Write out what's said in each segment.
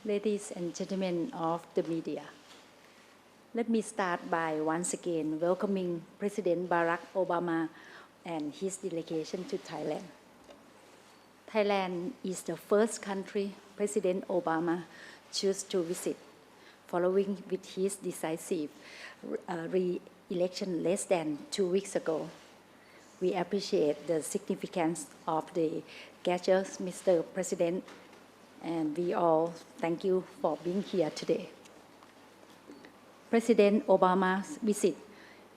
Ladies and gentlemen of the media, let me start by once again welcoming President Barack Obama and his delegation to Thailand. Thailand is the first country President Obama chose to visit, following with his decisive re-election less than 2 weeks ago. We appreciate the significance of the gestures, Mr. President, and we all thank you for being here today. President Obama's visit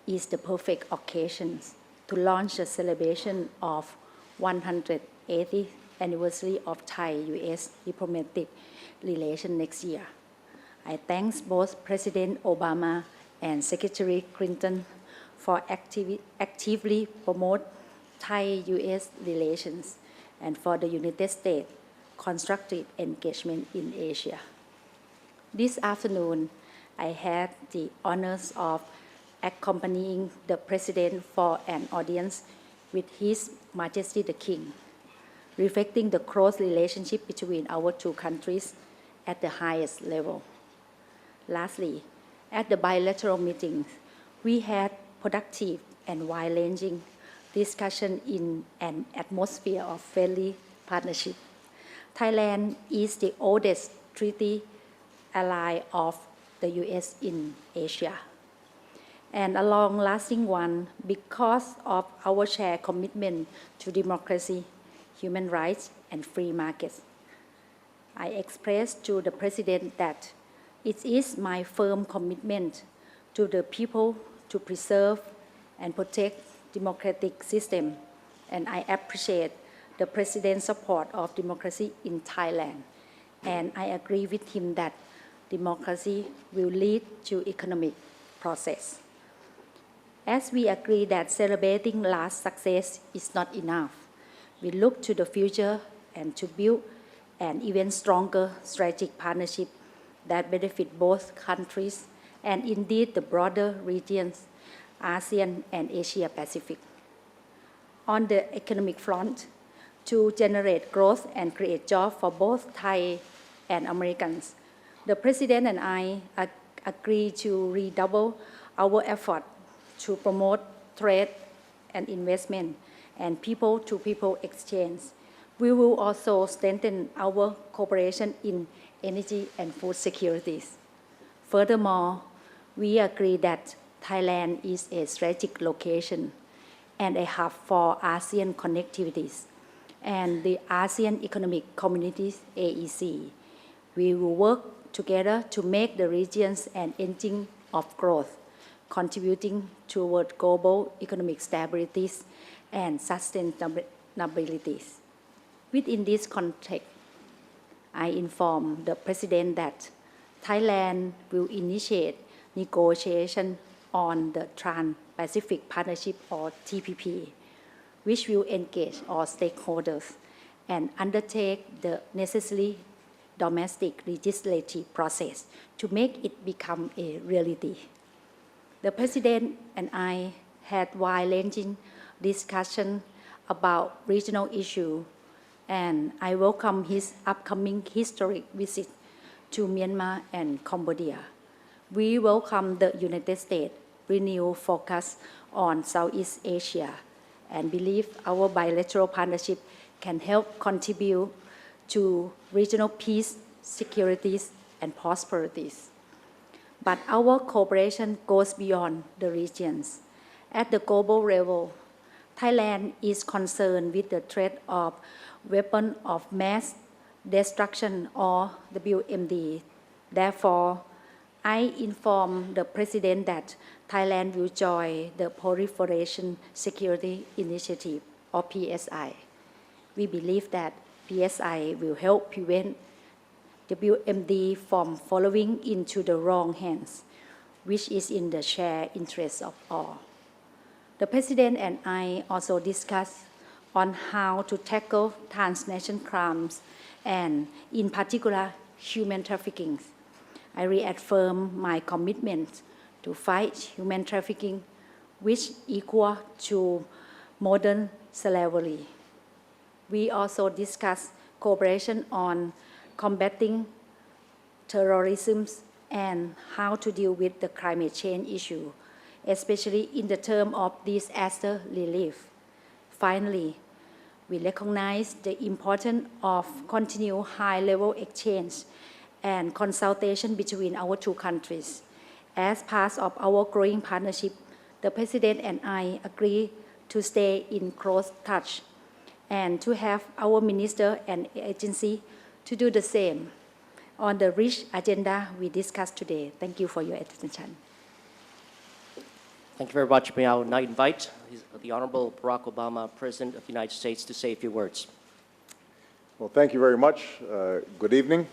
is the perfect occasion to launch the celebration of 180th anniversary of Thai-U.S. diplomatic relations next year. I thank both President Obama and Secretary Clinton for actively promote Thai-U.S. relations and for the United States' constructive engagement in Asia. This afternoon, I had the honors of accompanying the President for an audience with His Majesty the King, reflecting the close relationship between our two countries at the highest level. Lastly, at the bilateral meetings, we had productive and wide-ranging discussion in an atmosphere of friendly partnership. Thailand is the oldest treaty ally of the U.S. in Asia, and a long-lasting one because of our shared commitment to democracy, human rights, and free markets. I expressed to the President that it is my firm commitment to the people to preserve and protect democratic system, and I appreciate the President's support of democracy in Thailand, and I agree with him that democracy will lead to economic process. As we agree that celebrating last success is not enough, we look to the future and to build an even stronger strategic partnership that benefit both countries and indeed the broader regions, ASEAN and Asia Pacific. On the economic front, to generate growth and create jobs for both Thai and Americans, the President and I agree to redouble our effort to promote trade and investment and people-to-people exchange. We will also strengthen our cooperation in energy and food securities. Furthermore, we agree that Thailand is a strategic location and a hub for ASEAN connectivities and the ASEAN Economic Community (AEC). We will work together to make the regions an engine of growth, contributing toward global economic stability and sustainability. Within this context, I inform the President that Thailand will initiate negotiation on the Trans-Pacific Partnership or TPP, which will engage all stakeholders and undertake the necessary domestic legislative process to make it become a reality. The President and I had wide-ranging discussion about regional issues, and I welcome his upcoming historic visit to Myanmar and Cambodia. We welcome the United States' renewed focus on Southeast Asia and believe our bilateral partnership can help contribute to regional peace, security, and prosperity. But our cooperation goes beyond the regions. At the global level, Thailand is concerned with the threat of weapons of mass destruction or WMD. Therefore, I inform the President that Thailand will join the Proliferation Security Initiative or PSI. We believe that PSI will help prevent WMD from falling into the wrong hands, which is in the shared interest of all. The President and I also discussed on how to tackle transnational crimes and, in particular, human trafficking. I reaffirm my commitment to fight human trafficking, which equal to modern slavery. We also discussed cooperation on combating terrorism, and how to deal with the climate change issue, especially in the term of disaster relief. Finally, we recognize the importance of continued high-level exchange and consultation between our two countries. As part of our growing partnership, the President and I agree to stay in close touch and to have our minister and agency to do the same on the rich agenda we discussed today. Thank you for your attention. Thank you very much. May I now invite the Honorable Barack Obama, President of the United States, to say a few words. Well, thank you very much. Good evening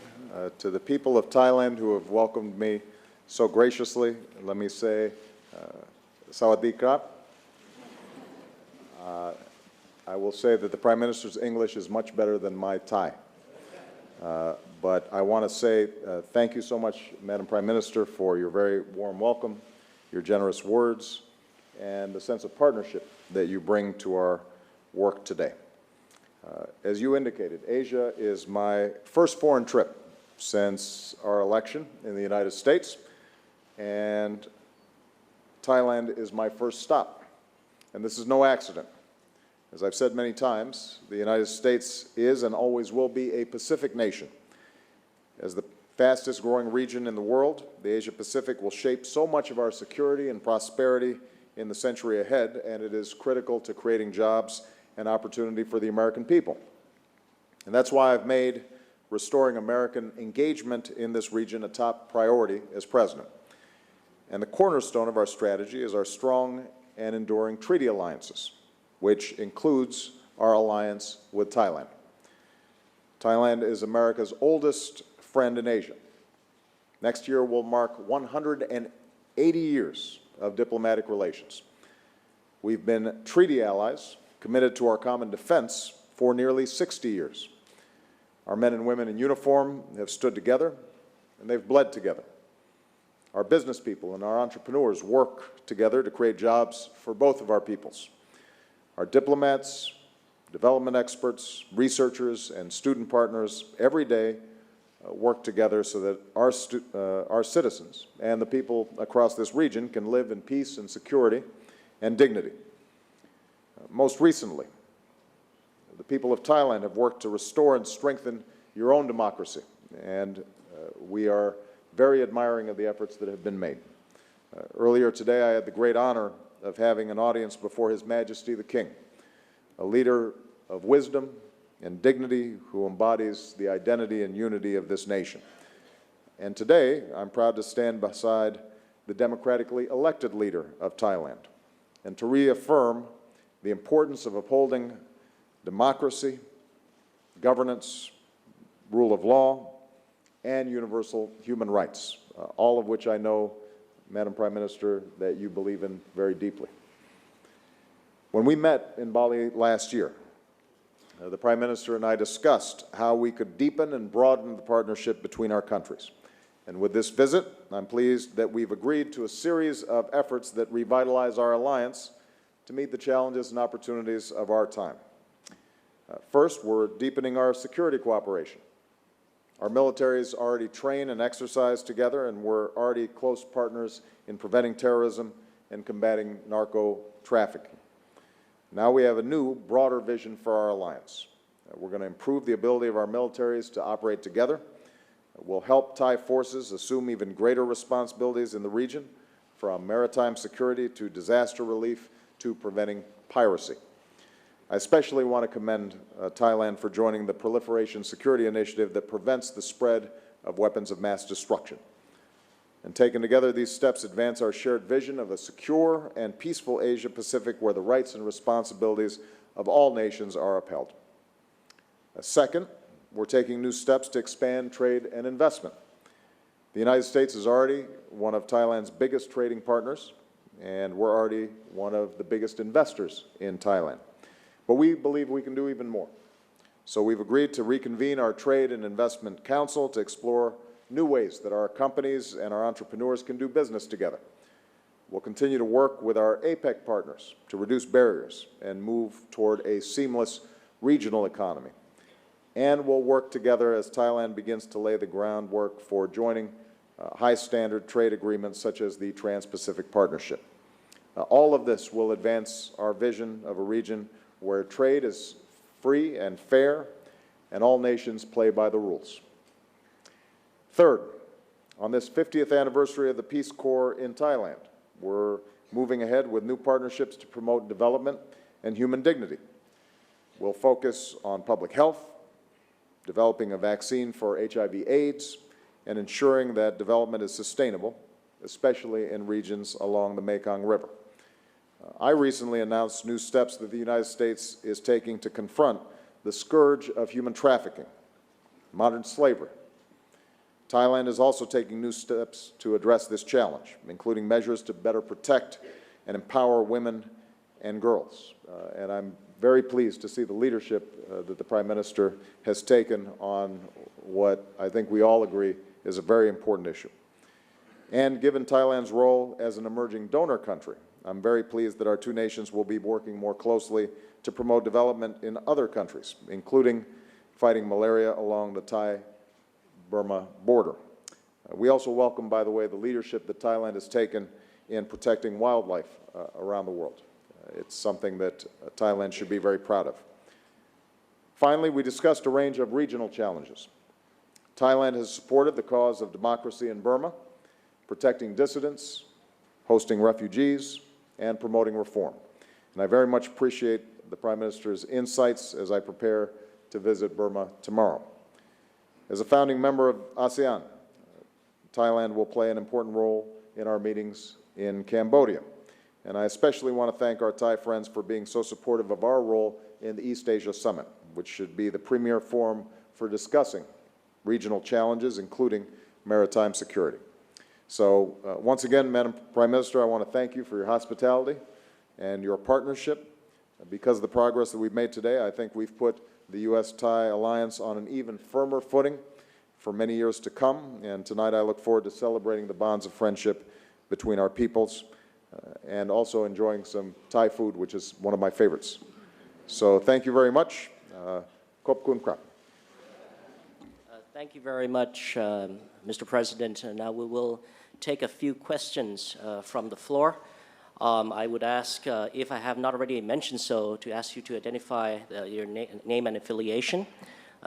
to the people of Thailand who have welcomed me so graciously. Let me say, Sawadee krap. I will say that the Prime Minister's English is much better than my Thai. But I want to say thank you so much, Madam Prime Minister, for your very warm welcome, your generous words, and the sense of partnership that you bring to our work today. As you indicated, Asia is my first foreign trip since our election in the United States, and Thailand is my first stop. And this is no accident. As I've said many times, the United States is and always will be a Pacific nation. As the fastest growing region in the world, the Asia-Pacific will shape so much of our security and prosperity in the century ahead, and it is critical to creating jobs and opportunity for the American people. And that's why I've made restoring American engagement in this region a top priority as president. And the cornerstone of our strategy is our strong and enduring treaty alliances, which includes our alliance with Thailand. Thailand is America's oldest friend in Asia. Next year will mark 180 years of diplomatic relations. We've been treaty allies committed to our common defense for nearly 60 years. Our men and women in uniform have stood together, and they've bled together. Our business people and our entrepreneurs work together to create jobs for both of our peoples. Our diplomats, development experts, researchers, and student partners every day work together so that our citizens and the people across this region can live in peace and security and dignity. Most recently, the people of Thailand have worked to restore and strengthen your own democracy, and we are very admiring of the efforts that have been made. Earlier today, I had the great honor of having an audience before His Majesty the King, a leader of wisdom and dignity who embodies the identity and unity of this nation. And today, I'm proud to stand beside the democratically elected leader of Thailand and to reaffirm the importance of upholding democracy, governance, rule of law, and universal human rights, all of which I know, Madam Prime Minister, that you believe in very deeply. When we met in Bali last year, the Prime Minister and I discussed how we could deepen and broaden the partnership between our countries. And with this visit, I'm pleased that we've agreed to a series of efforts that revitalize our alliance to meet the challenges and opportunities of our time. First, we're deepening our security cooperation. Our militaries already train and exercise together, and we're already close partners in preventing terrorism and combating narco-trafficking. Now we have a new, broader vision for our alliance. We're going to improve the ability of our militaries to operate together. We'll help Thai forces assume even greater responsibilities in the region, from maritime security to disaster relief to preventing piracy. I especially want to commend Thailand for joining the Proliferation Security Initiative that prevents the spread of weapons of mass destruction. And taken together, these steps advance our shared vision of a secure and peaceful Asia-Pacific where the rights and responsibilities of all nations are upheld. Second, we're taking new steps to expand trade and investment. The United States is already one of Thailand's biggest trading partners, and we're already one of the biggest investors in Thailand. But we believe we can do even more. So we've agreed to reconvene our Trade and Investment Council to explore new ways that our companies and our entrepreneurs can do business together. We'll continue to work with our APEC partners to reduce barriers and move toward a seamless regional economy. and will work together as Thailand begins to lay the groundwork for joining high-standard trade agreements such as the Trans-Pacific Partnership. All of this will advance our vision of a region where trade is free and fair, and all nations play by the rules. Third, on this 50th anniversary of the Peace Corps in Thailand, we're moving ahead with new partnerships to promote development and human dignity. We'll focus on public health, developing a vaccine for HIV/AIDS, and ensuring that development is sustainable, especially in regions along the Mekong River. I recently announced new steps that the United States is taking to confront the scourge of human trafficking, modern slavery. Thailand is also taking new steps to address this challenge, including measures to better protect and empower women and girls. And I'm very pleased to see the leadership that the Prime Minister has taken on what I think we all agree is a very important issue. And given Thailand's role as an emerging donor country, I'm very pleased that our two nations will be working more closely to promote development in other countries, including fighting malaria along the Thai-Burma border. We also welcome, by the way, the leadership that Thailand has taken in protecting wildlife around the world. It's something that Thailand should be very proud of. Finally, we discussed a range of regional challenges. Thailand has supported the cause of democracy in Burma, protecting dissidents, hosting refugees, and promoting reform. And I very much appreciate the Prime Minister's insights as I prepare to visit Burma tomorrow. As a founding member of ASEAN, Thailand will play an important role in our meetings in Cambodia. And I especially want to thank our Thai friends for being so supportive of our role in the East Asia Summit, which should be the premier forum for discussing regional challenges, including maritime security. So once again, Madam Prime Minister, I want to thank you for your hospitality and your partnership. Because of the progress that we've made today, I think we've put the U.S.-Thai alliance on an even firmer footing for many years to come. And tonight I look forward to celebrating the bonds of friendship between our peoples and also enjoying some Thai food, which is one of my favorites. So thank you very much. Khop kun krap. Thank you very much, Mr. President. Now we will take a few questions from the floor. I would ask, if I have not already mentioned so, to ask you to identify your name and affiliation.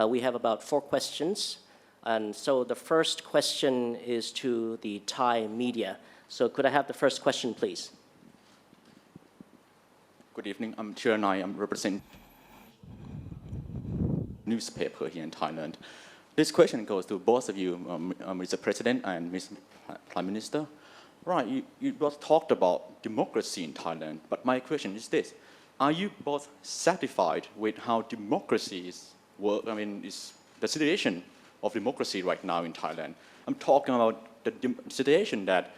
We have about 4 questions. And so the first question is to the Thai media. So could I have the first question, please? Good evening. I'm Chiranai. I'm representing newspaper here in Thailand. This question goes to both of you, Mr. President and Mr. Prime Minister. Right, you both talked about democracy in Thailand, but my question is this. Are you both satisfied with how democracies work? I mean, is the situation of democracy right now in Thailand? I'm talking about the situation that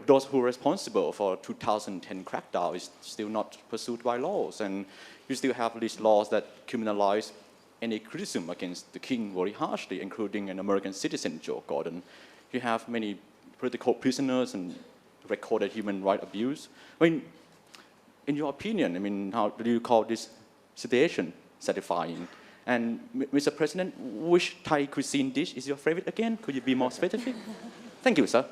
those who are responsible for 2010 crackdown is still not pursued by laws, and you still have these laws that criminalize any criticism against the king very harshly, including an American citizen, Joe Gordon. You have many political prisoners and recorded human rights abuse. I mean, in your opinion, I mean, how do you call this situation satisfying? And Mr. President, which Thai cuisine dish is your favorite again? Could you be more specific? Thank you, sir.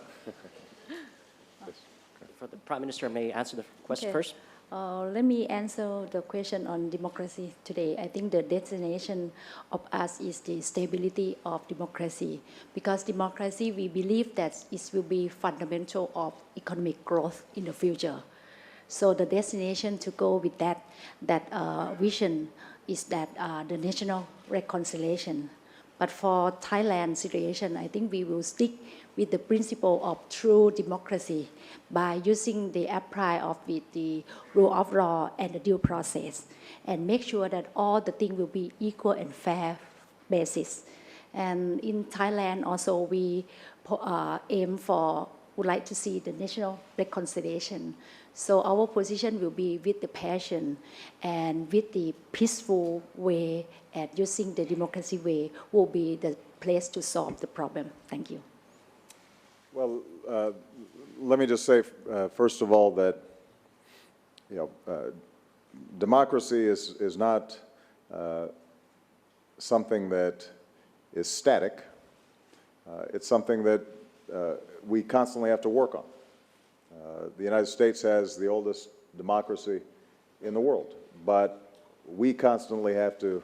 For the Prime Minister, may answer the question first? Let me answer the question on democracy today. I think the destination of us is the stability of democracy. Because democracy, we believe that it will be fundamental of economic growth in the future. So the destination to go with that vision is that the national reconciliation. But for Thailand situation, I think we will stick with the principle of true democracy by using the apply of the rule of law and the due process, and make sure that all the things will be equal and fair basis. And in Thailand also we would like to see the national reconciliation. So our position will be with the passion and with the peaceful way, and using the democracy way will be the place to solve the problem. Thank you. Well, let me just say, first of all, that democracy is not something that is static. It's something that we constantly have to work on. The United States has the oldest democracy in the world, but we constantly have to,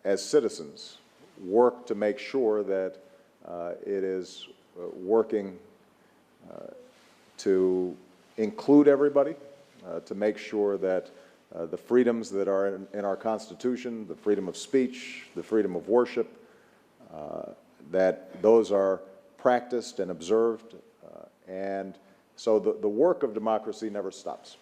as citizens, work to make sure that it is working to include everybody, to make sure that the freedoms that are in our Constitution, the freedom of speech, the freedom of worship, that those are practiced and observed. And so the work of democracy never stops.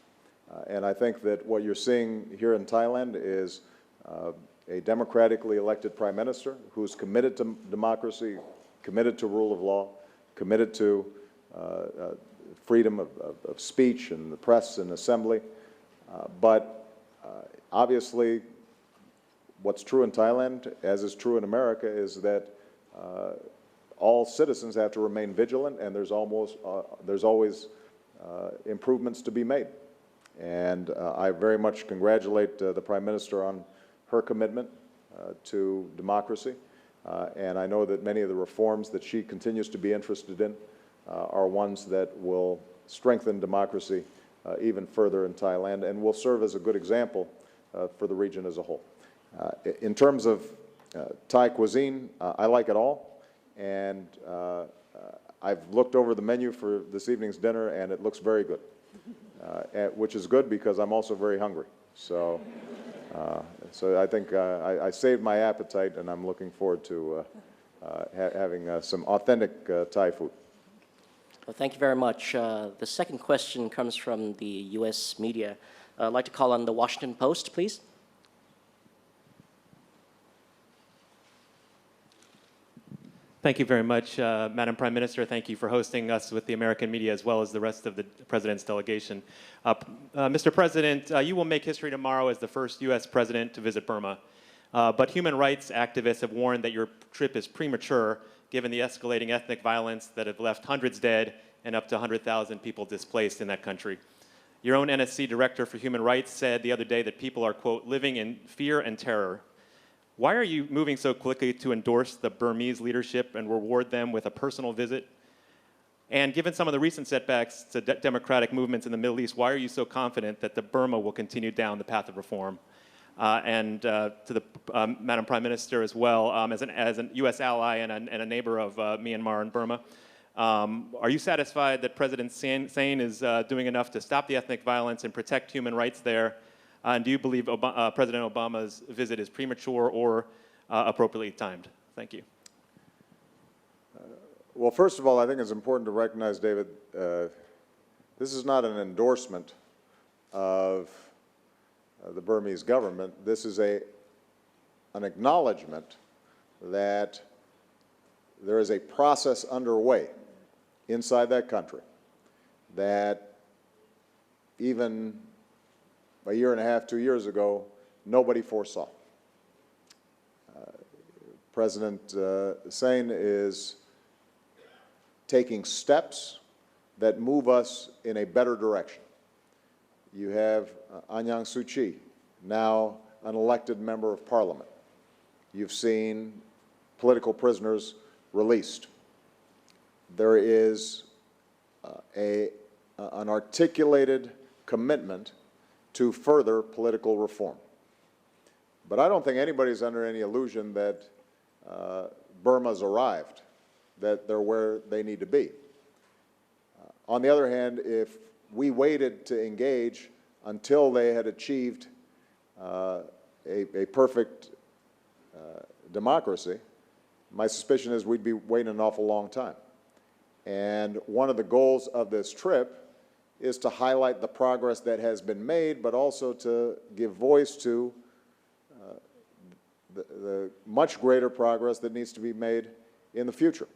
And I think that what you're seeing here in Thailand is a democratically elected prime minister who's committed to democracy, committed to rule of law, committed to freedom of speech and the press and assembly. But obviously, what's true in Thailand, as is true in America, is that all citizens have to remain vigilant, and there's always improvements to be made. And I very much congratulate the Prime Minister on her commitment to democracy. And I know that many of the reforms that she continues to be interested in are ones that will strengthen democracy even further in Thailand and will serve as a good example for the region as a whole. In terms of Thai cuisine, I like it all. And I've looked over the menu for this evening's dinner, and it looks very good, which is good because I'm also very hungry. So, so I think I saved my appetite, and I'm looking forward to having some authentic Thai food. Well, thank you very much. The second question comes from the U.S. media. I'd like to call on the Washington Post, please. Thank you very much, Madam Prime Minister. Thank you for hosting us with the American media as well as the rest of the President's delegation. Mr. President, you will make history tomorrow as the first U.S. President to visit Burma. But human rights activists have warned that your trip is premature given the escalating ethnic violence that have left hundreds dead and up to 100,000 people displaced in that country. Your own NSC Director for Human Rights said the other day that people are, quote, living in fear and terror. Why are you moving so quickly to endorse the Burmese leadership and reward them with a personal visit? And given some of the recent setbacks to democratic movements in the Middle East, why are you so confident that the Burma will continue down the path of reform? And to the Madam Prime Minister as well, as a U.S. ally and a neighbor of Myanmar and Burma, are you satisfied that President Sein is doing enough to stop the ethnic violence and protect human rights there? And do you believe President Obama's visit is premature or appropriately timed? Thank you. Well, first of all, I think it's important to recognize, David, this is not an endorsement of the Burmese government. This is an acknowledgement that there is a process underway inside that country that even a year and a half, 2 years ago, nobody foresaw. President Sein is taking steps that move us in a better direction. You have Aung San Suu Kyi, now an elected member of parliament. You've seen political prisoners released. There is an articulated commitment to further political reform. But I don't think anybody's under any illusion that Burma's arrived, that they're where they need to be. On the other hand, if we waited to engage until they had achieved a perfect democracy, my suspicion is we'd be waiting an awful long time. And one of the goals of this trip is to highlight the progress that has been made, but also to give voice to the much greater progress that needs to be made in the future.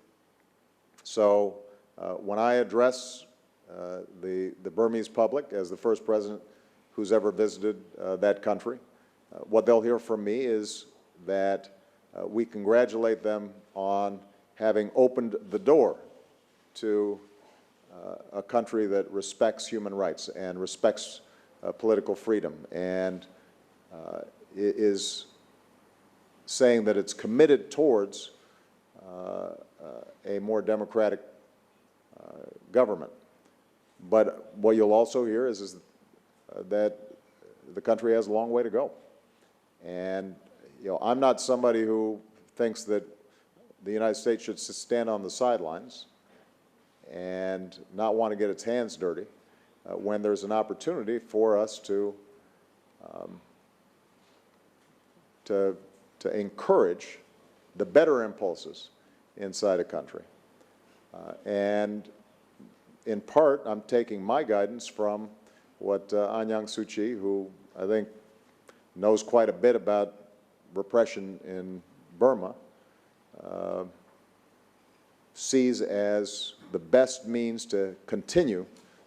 So when I address the Burmese public as the first president who's ever visited that country, what they'll hear from me is that we congratulate them on having opened the door to a country that respects human rights and respects political freedom and is saying that it's committed towards a more democratic government. But what you'll also hear is that the country has a long way to go. And I'm not somebody who thinks that the United States should stand on the sidelines and not want to get its hands dirty when there's an opportunity for us to encourage the better impulses inside a country. And in part, I'm taking my guidance from what Aung San Suu Kyi, who I think knows quite a bit about repression in Burma, sees as the best means to continue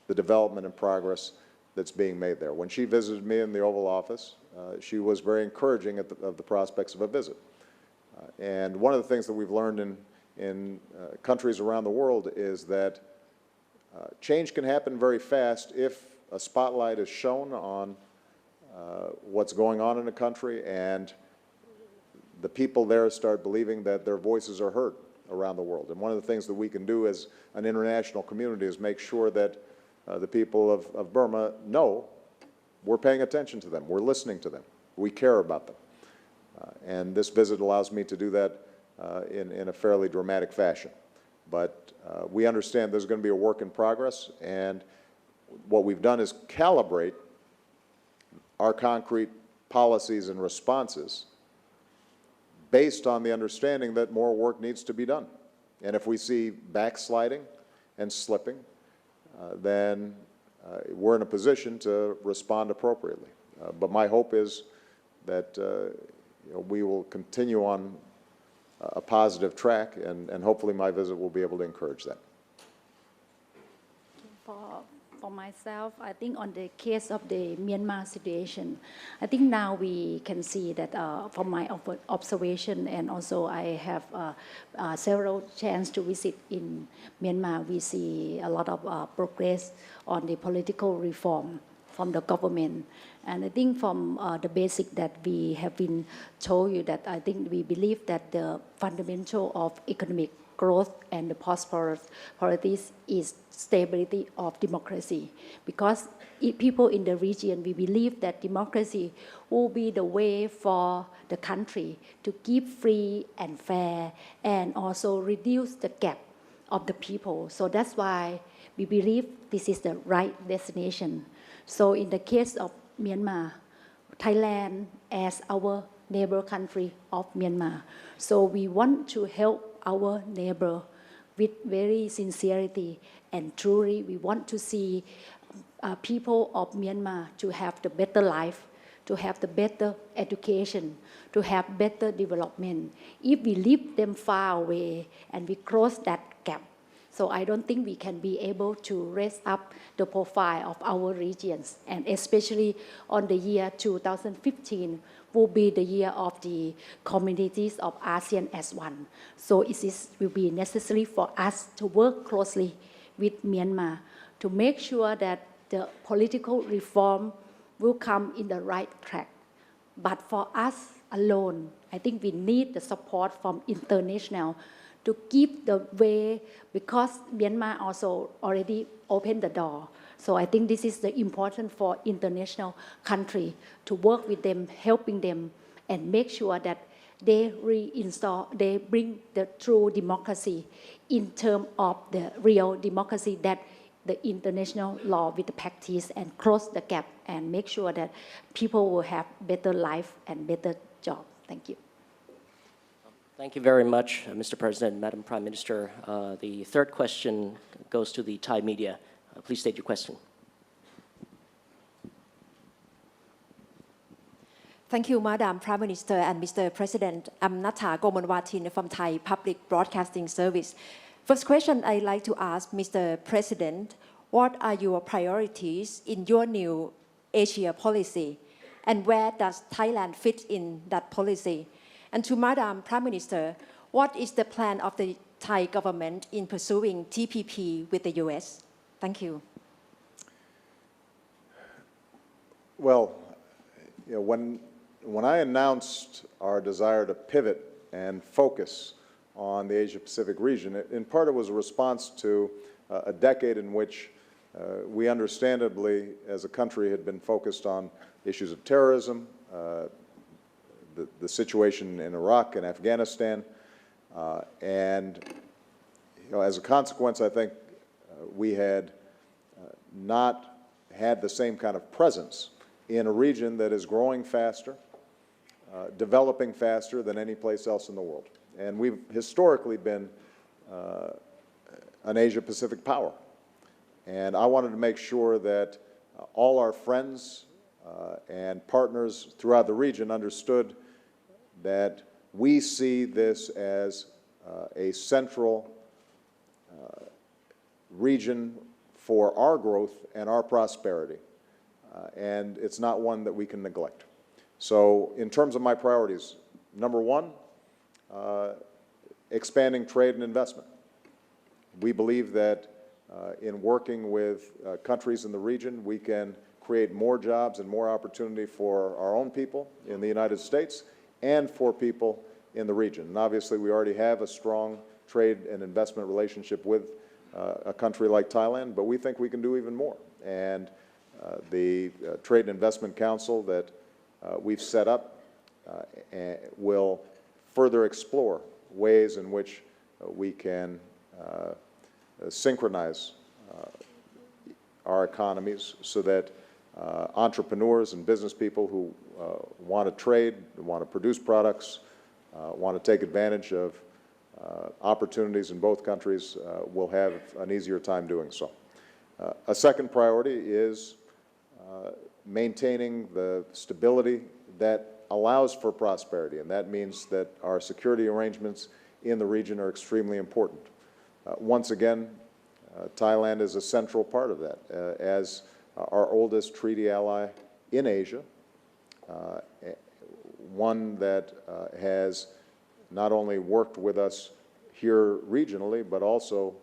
the development and progress that's being made there. When she visited me in the Oval Office, she was very encouraging of the prospects of a visit. And one of the things that we've learned in countries around the world is that change can happen very fast if a spotlight is shown on what's going on in a country and the people there start believing that their voices are heard around the world. And one of the things that we can do as an international community is make sure that the people of Burma know we're paying attention to them, we're listening to them, we care about them. And this visit allows me to do that in a fairly dramatic fashion. But we understand there's going to be a work in progress, and what we've done is calibrate our concrete policies and responses based on the understanding that more work needs to be done. And if we see backsliding and slipping, then we're in a position to respond appropriately. But my hope is that we will continue on a positive track, and hopefully my visit will be able to encourage that. For myself, I think on the case of the Myanmar situation, I think now we can see that from my observation, and also I have several chances to visit in Myanmar, we see a lot of progress on the political reform from the government. And I think from the basic that we have been told you that I think we believe that the fundamental of economic growth and the prosperity is stability of democracy. Because people in the region, we believe that democracy will be the way for the country to keep free and fair and also reduce the gap of the people. So that's why we believe this is the right destination. So in the case of Myanmar, Thailand as our neighbor country of Myanmar, so we want to help our neighbor with very sincerity, and truly we want to see people of Myanmar to have the better life, to have the better education, to have better development. If we leave them far away and we close that gap, so I don't think we can be able to raise up the profile of our regions, and especially on the year 2015 will be the year of the communities of ASEAN as one. So it will be necessary for us to work closely with Myanmar to make sure that the political reform will come in the right track. But for us alone, I think we need the support from international to keep the way, because Myanmar also already opened the door. So I think this is the important for international country to work with them, helping them, and make sure that they bring the true democracy in terms of the real democracy that the international law with the practice, and close the gap and make sure that people will have better life and better job. Thank you. Thank you very much, Mr. President, Madam Prime Minister. The third question goes to the Thai media. Please state your question. Thank you, Madam Prime Minister and Mr. President. I'm Natha Gomanwatin from Thai Public Broadcasting Service. First question I'd like to ask Mr. President, what are your priorities in your new Asia policy, and where does Thailand fit in that policy? And to Madam Prime Minister, what is the plan of the Thai government in pursuing TPP with the US? Thank you. Well, when when I announced our desire to pivot and focus on the Asia-Pacific region, in part it was a response to a decade in which we understandably, as a country, had been focused on issues of terrorism, the situation in Iraq and Afghanistan, and as a consequence, I think we had not had the same kind of presence in a region that is growing faster, developing faster than any place else in the world. And we've historically been an Asia-Pacific power. And I wanted to make sure that all our friends and partners throughout the region understood that we see this as a central region for our growth and our prosperity. And it's not one that we can neglect. So in terms of my priorities, number one, expanding trade and investment. We believe that in working with countries in the region, we can create more jobs and more opportunity for our own people in the United States and for people in the region. And obviously, we already have a strong trade and investment relationship with a country like Thailand, but we think we can do even more. And the Trade and Investment Council that we've set up will further explore ways in which we can synchronize our economies so that entrepreneurs and business people who want to trade, want to produce products, want to take advantage of opportunities in both countries will have an easier time doing so. A second priority is maintaining the stability that allows for prosperity, and that means that our security arrangements in the region are extremely important. Once again, Thailand is a central part of that. As our oldest treaty ally in Asia, one that has not only worked with us here regionally, but also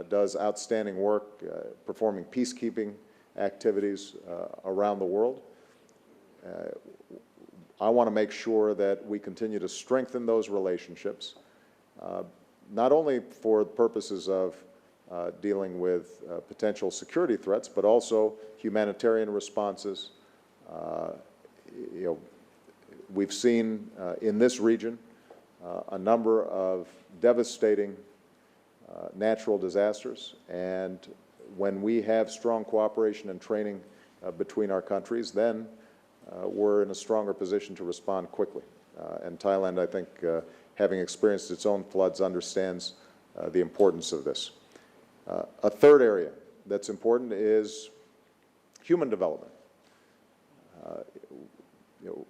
does outstanding work performing peacekeeping activities around the world. I want to make sure that we continue to strengthen those relationships, not only for purposes of dealing with potential security threats, but also humanitarian responses. We've seen in this region a number of devastating natural disasters, and when we have strong cooperation and training between our countries, then we're in a stronger position to respond quickly. And Thailand, I think, having experienced its own floods, understands the importance of this. A third area that's important is human development.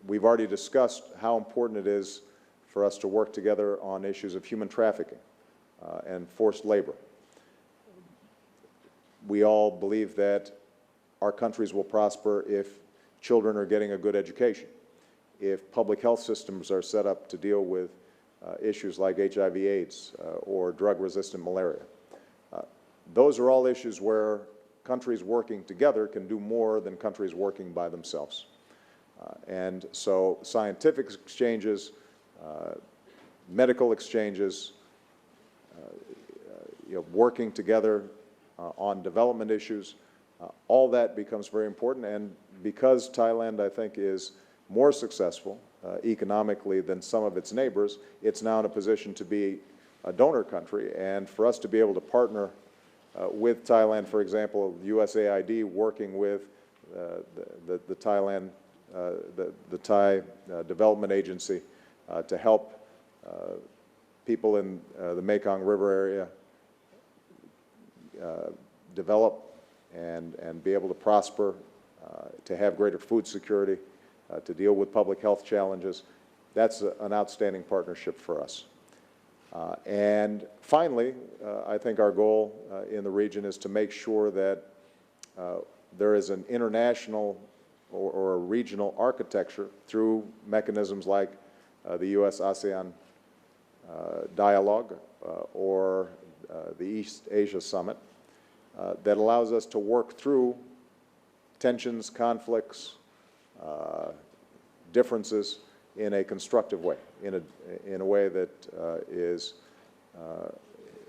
We've already discussed how important it is for us to work together on issues of human trafficking and forced labor. We all believe that our countries will prosper if children are getting a good education, if public health systems are set up to deal with issues like HIV/AIDS or drug-resistant malaria. Those are all issues where countries working together can do more than countries working by themselves. And so scientific exchanges, medical exchanges, working together on development issues, all that becomes very important. And because Thailand, I think, is more successful economically than some of its neighbors, it's now in a position to be a donor country. And for us to be able to partner with Thailand, for example, USAID working with the Thailand, the Thai Development Agency to help people in the Mekong River area develop and be able to prosper, to have greater food security, to deal with public health challenges. That's an outstanding partnership for us. And finally, I think our goal in the region is to make sure that there is an international or a regional architecture through mechanisms like the U.S.-ASEAN dialogue or the East Asia Summit that allows us to work through tensions, conflicts, differences in a constructive way, in a way that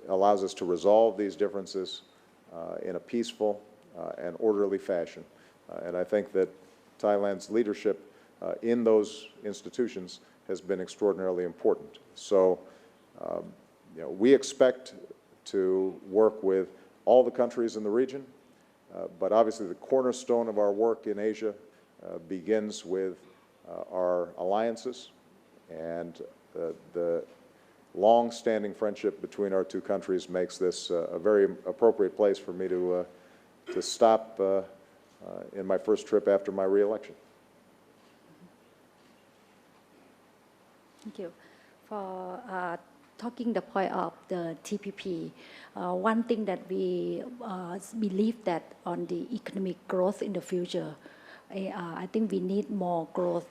allows us to resolve these differences in a peaceful and orderly fashion. And I think that Thailand's leadership in those institutions has been extraordinarily important. So, we expect to work with all the countries in the region, but obviously the cornerstone of our work in Asia begins with our alliances, and the long-standing friendship between our two countries makes this a very appropriate place for me to stop in my first trip after my re-election. Thank you. For talking the point of the TPP, one thing that we believe that on the economic growth in the future, I think we need more growth,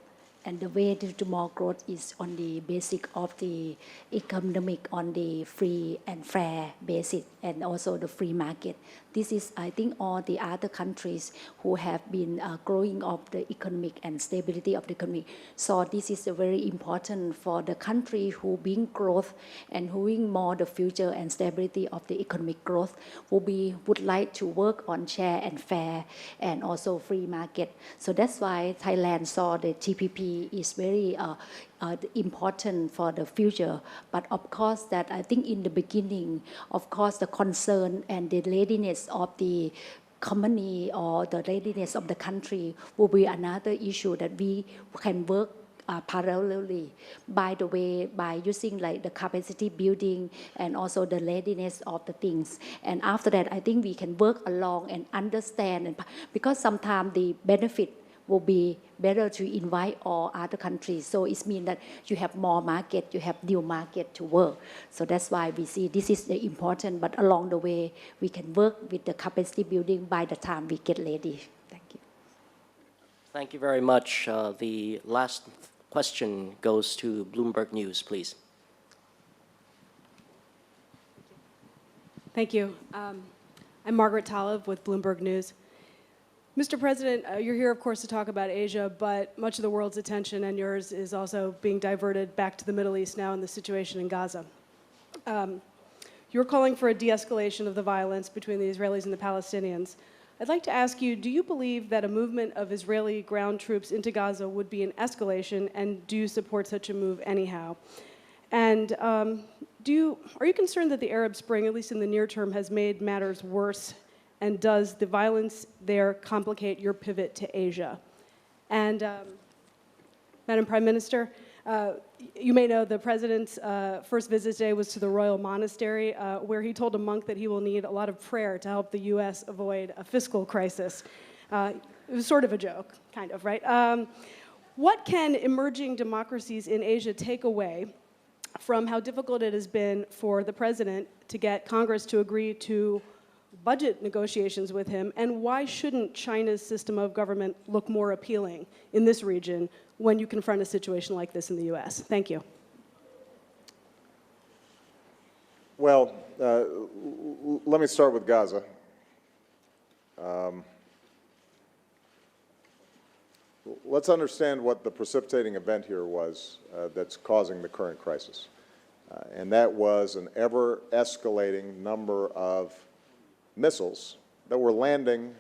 and the way to more growth is on the basic of the economic, on the free and fair basis, and also the free market. This is, I think, all the other countries who have been growing of the economic and stability of the economy. So this is very important for the country who bring growth and who bring more the future and stability of the economic growth, would like to work on share and fair and also free market. So that's why Thailand saw the TPP is very important for the future. But of course that I think in the beginning, of course the concern and the readiness of the company or the readiness of the country will be another issue that we can work parallelly, by the way, by using like the capacity building and also the readiness of the things. And after that, I think we can work along and understand, and because sometimes the benefit will be better to invite all other countries. So it means that you have more market, you have new market to work. So that's why we see this is the important, but along the way, we can work with the capacity building by the time we get ready. Thank you. Thank you very much. The last question goes to Bloomberg News, please. Thank you. I'm Margaret Talib with Bloomberg News. Mr. President, you're here, of course, to talk about Asia, but much of the world's attention and yours is also being diverted back to the Middle East now in the situation in Gaza. You're calling for a de-escalation of the violence between the Israelis and the Palestinians. I'd like to ask you, do you believe that a movement of Israeli ground troops into Gaza would be an escalation, and do you support such a move anyhow? And are you concerned that the Arab Spring, at least in the near term, has made matters worse? And does the violence there complicate your pivot to Asia? And Madam Prime Minister, you may know the President's first visit today was to the Royal Monastery, where he told a monk that he will need a lot of prayer to help the U.S. avoid a fiscal crisis. It was sort of a joke, kind of, right? What can emerging democracies in Asia take away from how difficult it has been for the President to get Congress to agree to budget negotiations with him, and why shouldn't China's system of government look more appealing in this region when you confront a situation like this in the U.S.? Thank you. Well, let me start with Gaza. Let's understand what the precipitating event here was that's causing the current crisis. And that was an ever-escalating number of missiles that were landing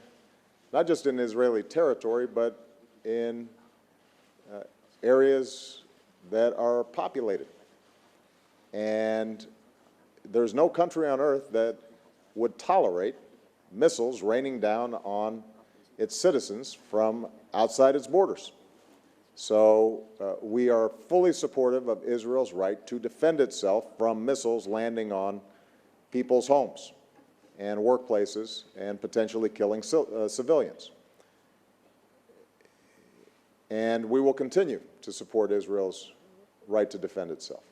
not just in Israeli territory, but in areas that are populated. And there's no country on earth that would tolerate missiles raining down on its citizens from outside its borders. So we are fully supportive of Israel's right to defend itself from missiles landing on people's homes and workplaces and potentially killing civilians. And we will continue to support Israel's right to defend itself.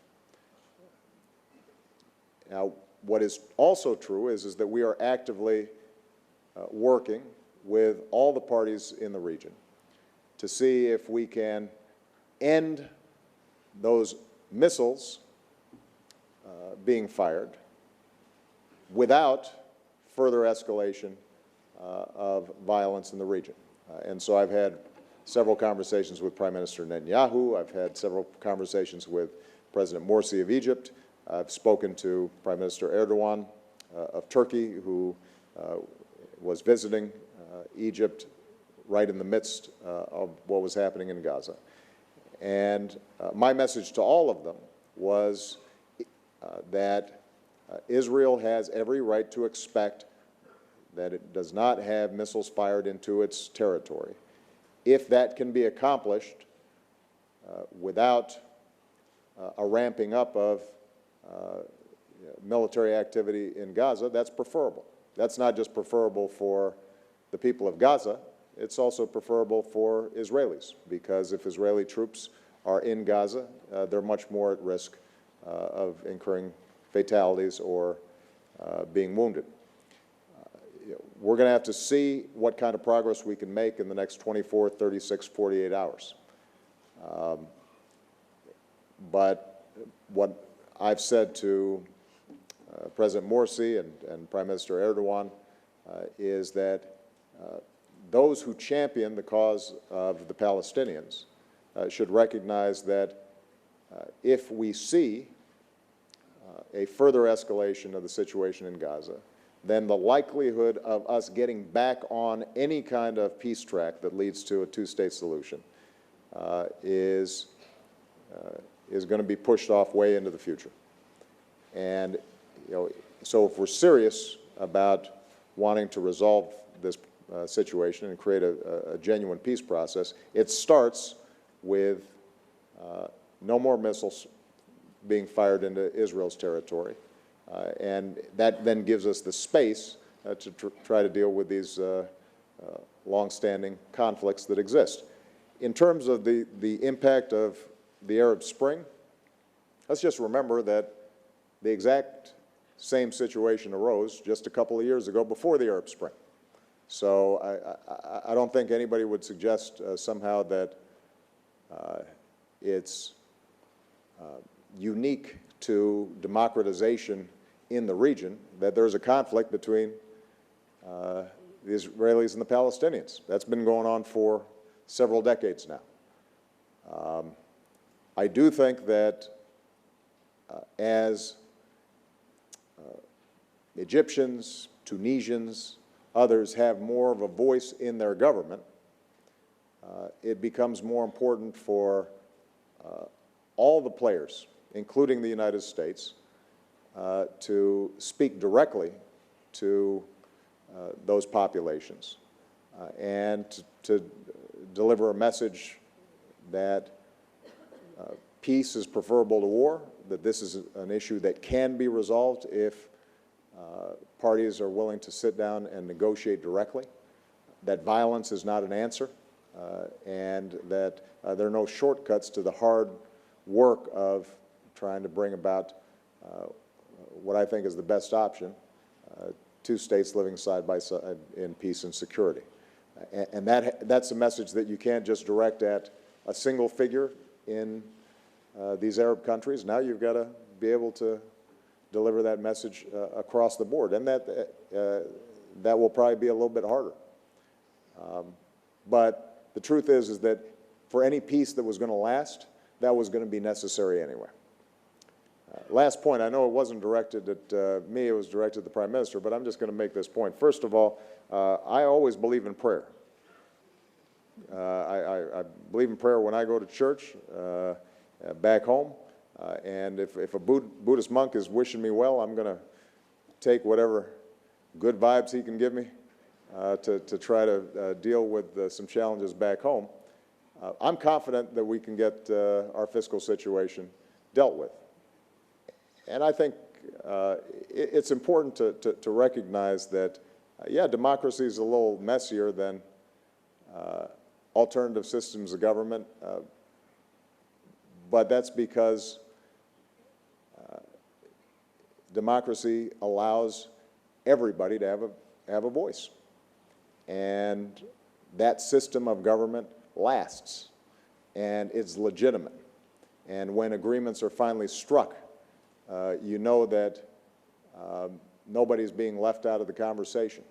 Now, what is also true is that we are actively working with all the parties in the region to see if we can end those missiles being fired without further escalation of violence in the region. And so I've had several conversations with Prime Minister Netanyahu. I've had several conversations with President Morsi of Egypt. I've spoken to Prime Minister Erdogan of Turkey, who was visiting Egypt right in the midst of what was happening in Gaza. And my message to all of them was that Israel has every right to expect that it does not have missiles fired into its territory. If that can be accomplished without a ramping up of military activity in Gaza, that's preferable. That's not just preferable for the people of Gaza, it's also preferable for Israelis, because if Israeli troops are in Gaza, they're much more at risk of incurring fatalities or being wounded. We're going to have to see what kind of progress we can make in the next 24, 36, 48 hours. But what I've said to President Morsi and Prime Minister Erdogan is that those who champion the cause of the Palestinians should recognize that if we see a further escalation of the situation in Gaza, then the likelihood of us getting back on any kind of peace track that leads to a two-state solution is going to be pushed off way into the future. And so if we're serious about wanting to resolve this situation and create a genuine peace process, it starts with no more missiles being fired into Israel's territory. And that then gives us the space to try to deal with these long-standing conflicts that exist. In terms of the impact of the Arab Spring, let's just remember that the exact same situation arose just a couple of years ago before the Arab Spring. So I don't think anybody would suggest somehow that it's unique to democratization in the region, that there's a conflict between the Israelis and the Palestinians. That's been going on for several decades now. I do think that as Egyptians, Tunisians, others have more of a voice in their government, it becomes more important for all the players, including the United States, to speak directly to those populations and to deliver a message that peace is preferable to war, that this is an issue that can be resolved if parties are willing to sit down and negotiate directly, that violence is not an answer, and that there are no shortcuts to the hard work of trying to bring about what I think is the best option, two states living side by side in peace and security. And that's a message that you can't just direct at a single figure in these Arab countries. Now you've got to be able to deliver that message across the board, and that will probably be a little bit harder. But the truth is that for any peace that was going to last, that was going to be necessary anyway. Last point, I know it wasn't directed at me, it was directed at the Prime Minister, but I'm just going to make this point. First of all, I always believe in prayer. I believe in prayer when I go to church back home, and if a Buddhist monk is wishing me well, I'm going to take whatever good vibes he can give me to try to deal with some challenges back home. I'm confident that we can get our fiscal situation dealt with. And I think it's important to recognize that, yeah, democracy is a little messier than alternative systems of government, but that's because democracy allows everybody to have a voice. And that system of government lasts, and it's legitimate. And when agreements are finally struck, you know that nobody's being left out of the conversation.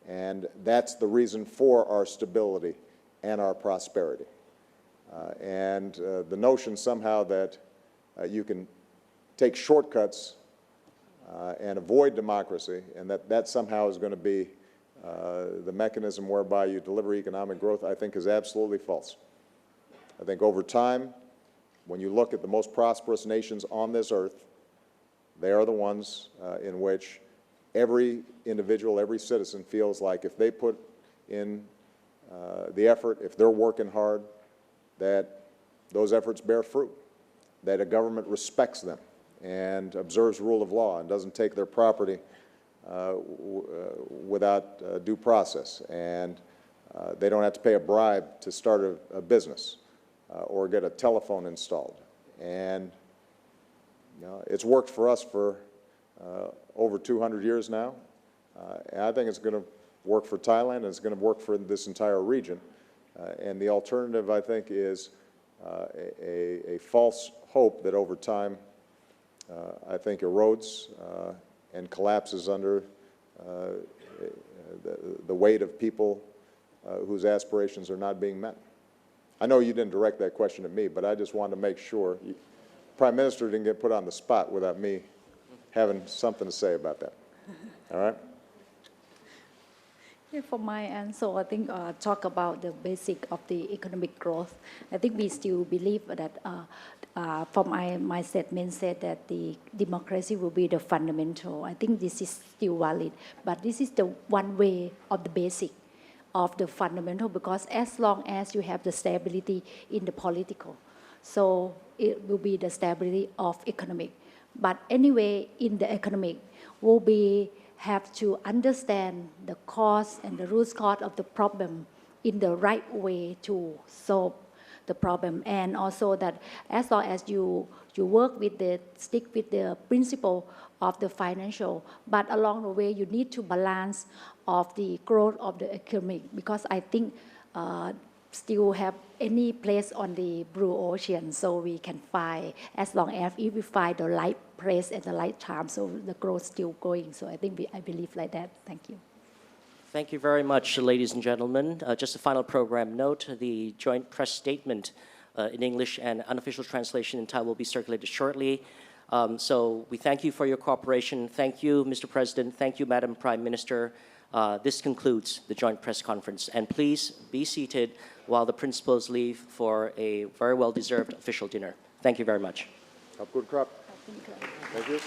And that's the reason for our stability and our prosperity. The notion somehow that you can take shortcuts and avoid democracy, and that somehow is going to be the mechanism whereby you deliver economic growth, I think is absolutely false. I think over time, when you look at the most prosperous nations on this earth, they are the ones in which every individual, every citizen feels like if they put in the effort, if they're working hard, that those efforts bear fruit, that a government respects them and observes rule of law and doesn't take their property without due process, and they don't have to pay a bribe to start a business or get a telephone installed. And it's worked for us for over 200 years now, and I think it's going to work for Thailand, and it's going to work for this entire region. And the alternative, I think, is a false hope that over time, I think, erodes and collapses under the weight of people whose aspirations are not being met. I know you didn't direct that question at me, but I just wanted to make sure Prime Minister didn't get put on the spot without me having something to say about that. All right? Yeah, for my answer, I think talk about the basic of the economic growth. I think we still believe that for my statement said that the democracy will be the fundamental. I think this is still valid, but this is the one way of the basic of the fundamental, because as long as you have the stability in the political, so it will be the stability of economic. But anyway, in the economic, will be have to understand the cause and the root cause of the problem in the right way to solve the problem, and also that as long as you work with stick with the principle of the financial, but along the way you need to balance of the growth of the economic, because I think still have any place on the blue ocean, so we can find, as long as if we find the right place at the right time, so the growth still going. So I think I believe like that. Thank you. Thank you very much, ladies and gentlemen. Just a final program note, the joint press statement in English and unofficial translation in Thai will be circulated shortly. So we thank you for your cooperation. Thank you, Mr. President. Thank you, Madam Prime Minister. This concludes the joint press conference. And please be seated while the principals leave for a very well-deserved official dinner. Thank you very much. Thank you.